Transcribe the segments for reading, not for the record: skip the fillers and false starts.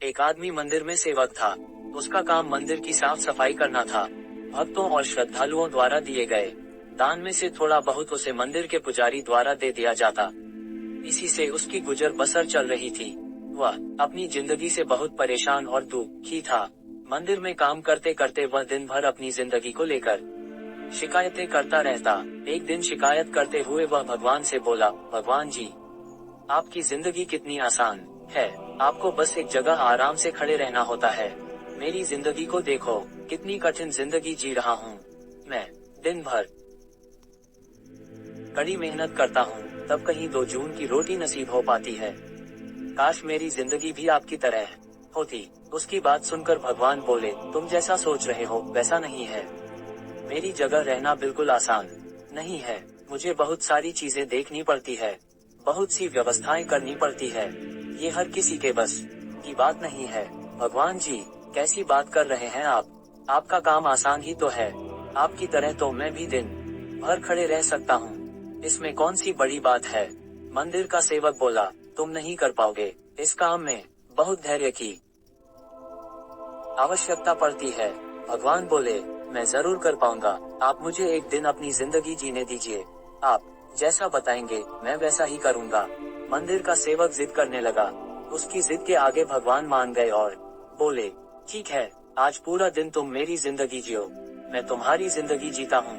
एक आदमी मंदिर में सेवक था। उसका काम मंदिर की साफ सफाई करना था। भक्तों और श्रद्धालुओं द्वारा दिए गए दान में से थोड़ा बहुत उसे मंदिर के पुजारी द्वारा दे दिया जाता। इसी से उसकी गुजर बसर चल रही थी। वह अपनी जिंदगी से बहुत परेशान और दुखी था। मंदिर में काम करते करते वह दिन भर अपनी जिंदगी को लेकर शिकायतें करता रहता। एक दिन शिकायत करते हुए वह भगवान से बोला, भगवान जी, आपकी जिंदगी कितनी आसान है। आपको बस एक जगह आराम से खड़े रहना होता है। मेरी जिंदगी को देखो, कितनी कठिन जिंदगी जी रहा हूँ। मैं दिन भर कड़ी मेहनत करता हूँ, तब कहीं 2 जून की रोटी नसीब हो पाती है। काश मेरी जिंदगी भी आपकी तरह होती। उसकी बात सुनकर भगवान बोले, तुम जैसा सोच रहे हो वैसा नहीं है। मेरी जगह रहना बिल्कुल आसान नहीं है। मुझे बहुत सारी चीजें देखनी पड़ती है, बहुत सी व्यवस्थाएं करनी पड़ती है। ये हर किसी के बस की बात नहीं है। भगवान जी, कैसी बात कर रहे हैं आप? आपका काम आसान ही तो है। आपकी तरह तो मैं भी दिन भर खड़े रह सकता हूँ। इसमें कौन सी बड़ी बात है? मंदिर का सेवक बोला, तुम नहीं कर पाओगे। इस काम में बहुत धैर्य की आवश्यकता पड़ती है। भगवान बोले, मैं जरूर कर पाऊंगा। आप मुझे एक दिन अपनी जिंदगी जीने दीजिए। आप जैसा बताएंगे मैं वैसा ही करूंगा। मंदिर का सेवक जिद करने लगा। उसकी जिद के आगे भगवान मान गए और बोले, ठीक है, आज पूरा दिन तुम मेरी जिंदगी जियो। मैं तुम्हारी जिंदगी जीता हूँ,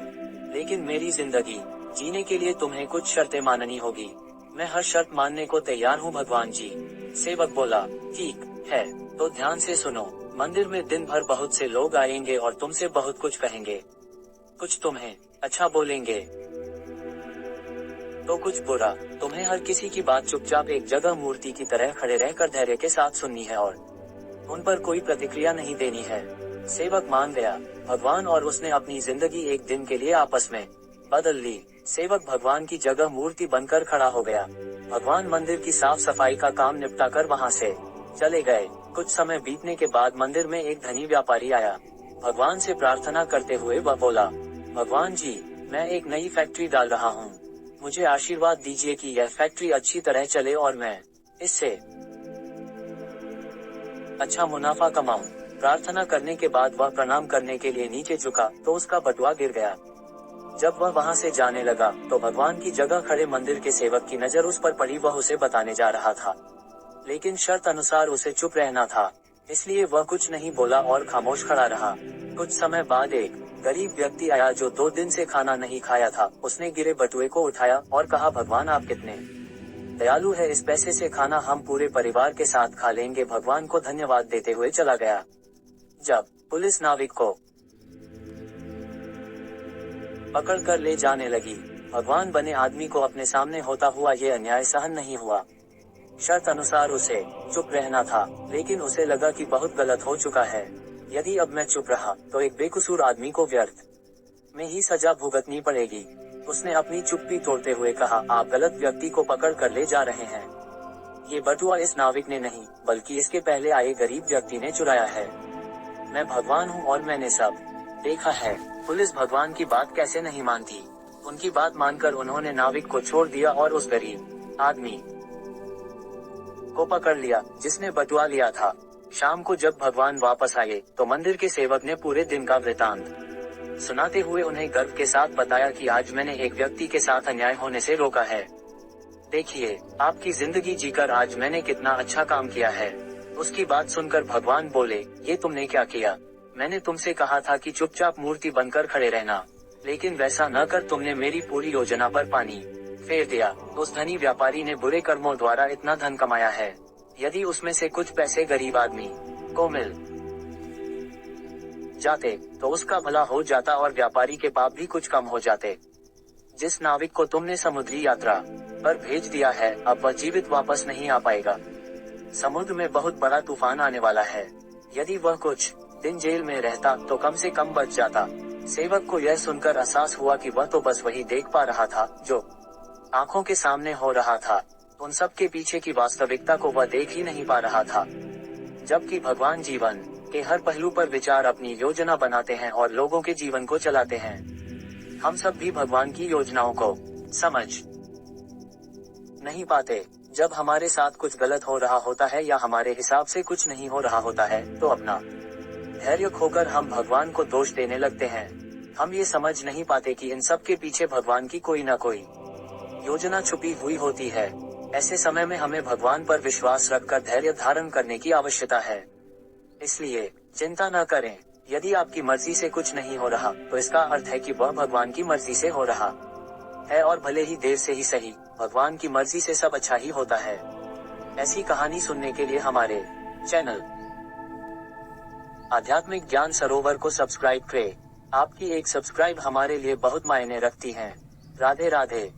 लेकिन मेरी जिंदगी जीने के लिए तुम्हें कुछ शर्तें माननी होगी। मैं हर शर्त मानने को तैयार हूँ भगवान जी। सेवक बोला, ठीक है, तो ध्यान से सुनो। मंदिर में दिन भर बहुत से लोग आएंगे और तुमसे बहुत कुछ कहेंगे। कुछ तुम्हें अच्छा बोलेंगे तो कुछ बुरा। तुम्हें हर किसी की बात चुपचाप एक जगह मूर्ति की तरह खड़े रहकर धैर्य के साथ सुननी है और उन पर कोई प्रतिक्रिया नहीं देनी है। सेवक मान गया। भगवान और उसने अपनी जिंदगी एक दिन के लिए आपस में बदल ली। सेवक भगवान की जगह मूर्ति बनकर खड़ा हो गया। भगवान मंदिर की साफ सफाई का काम निपटाकर वहां से चले गए। कुछ समय बीतने के बाद मंदिर में एक धनी व्यापारी आया। भगवान से प्रार्थना करते हुए वह बोला, भगवान जी, मैं एक नई फैक्ट्री डाल रहा हूँ। मुझे आशीर्वाद दीजिए कि यह फैक्ट्री अच्छी तरह चले और मैं इससे अच्छा मुनाफा कमाऊं। प्रार्थना करने के बाद वह प्रणाम करने के लिए नीचे झुका तो उसका बटुआ गिर गया। जब वह वहां से जाने लगा तो भगवान की जगह खड़े मंदिर के सेवक की नजर उस पर पड़ी। वह उसे बताने जा रहा था, लेकिन शर्त अनुसार उसे चुप रहना था, इसलिए वह कुछ नहीं बोला और खामोश खड़ा रहा। कुछ समय बाद एक गरीब व्यक्ति आया जो 2 दिन से खाना नहीं खाया था। उसने गिरे बटुए को उठाया और कहा, भगवान आप कितने दयालु है, इस पैसे से खाना हम पूरे परिवार के साथ खा लेंगे। भगवान को धन्यवाद देते हुए चला गया। जब पुलिस नाविक को पकड़ कर ले जाने लगी, भगवान बने आदमी को अपने सामने होता हुआ ये अन्याय सहन नहीं हुआ। शर्त अनुसार उसे चुप रहना था, लेकिन उसे लगा कि बहुत गलत हो चुका है। यदि अब मैं चुप रहा तो एक बेकसूर आदमी को व्यर्थ में ही सजा भुगतनी पड़ेगी। उसने अपनी चुप्पी तोड़ते हुए कहा, आप गलत व्यक्ति को पकड़ कर ले जा रहे हैं। ये बटुआ इस नाविक ने नहीं, बल्कि इसके पहले आए गरीब व्यक्ति ने चुराया है। मैं भगवान हूँ और मैंने सब देखा है। पुलिस भगवान की बात कैसे नहीं मानती। उनकी बात मानकर उन्होंने नाविक को छोड़ दिया और उस गरीब आदमी को पकड़ लिया जिसने बटुआ लिया था। शाम को जब भगवान वापस आए तो मंदिर के सेवक ने पूरे दिन का वृतांत सुनाते हुए उन्हें गर्व के साथ बताया कि आज मैंने एक व्यक्ति के साथ अन्याय होने से रोका है। देखिए, आपकी जिंदगी जीकर आज मैंने कितना अच्छा काम किया है। उसकी बात सुनकर भगवान बोले, ये तुमने क्या किया? मैंने तुमसे कहा था कि चुपचाप मूर्ति बनकर खड़े रहना, लेकिन वैसा न कर तुमने मेरी पूरी योजना पर पानी फेर दिया। उस धनी व्यापारी ने बुरे कर्मों द्वारा इतना धन कमाया है। यदि उसमें से कुछ पैसे गरीब आदमी को मिल जाते तो उसका भला हो जाता और व्यापारी के पाप भी कुछ कम हो जाते। जिस नाविक को तुमने समुद्री यात्रा पर भेज दिया है, अब वह जीवित वापस नहीं आ पाएगा। समुद्र में बहुत बड़ा तूफान आने वाला है। यदि वह कुछ दिन जेल में रहता तो कम से कम बच जाता। सेवक को यह सुनकर एहसास हुआ कि वह तो बस वही देख पा रहा था जो आंखों के सामने हो रहा था। उन सब के पीछे की वास्तविकता को वह देख ही नहीं पा रहा था। जबकि भगवान जीवन के हर पहलू पर विचार अपनी योजना बनाते हैं और लोगों के जीवन को चलाते हैं। हम सब भी भगवान की योजनाओं को समझ नहीं पाते। जब हमारे साथ कुछ गलत हो रहा होता है या हमारे हिसाब से कुछ नहीं हो रहा होता है, तो अपना धैर्य खोकर हम भगवान को दोष देने लगते हैं। हम ये समझ नहीं पाते कि इन सब के पीछे भगवान की कोई ना कोई योजना छुपी हुई होती है। ऐसे समय में हमें भगवान पर विश्वास रखकर धैर्य धारण करने की आवश्यकता है। इसलिए चिंता न करें। यदि आपकी मर्जी से कुछ नहीं हो रहा, तो इसका अर्थ है कि वह भगवान की मर्जी से हो रहा है, और भले ही देर से ही सही, भगवान की मर्जी से सब अच्छा ही होता है। ऐसी कहानी सुनने के लिए हमारे चैनल आध्यात्मिक ज्ञान सरोवर को सब्सक्राइब करें। आपकी एक सब्सक्राइब हमारे लिए बहुत मायने रखती है। राधे राधे।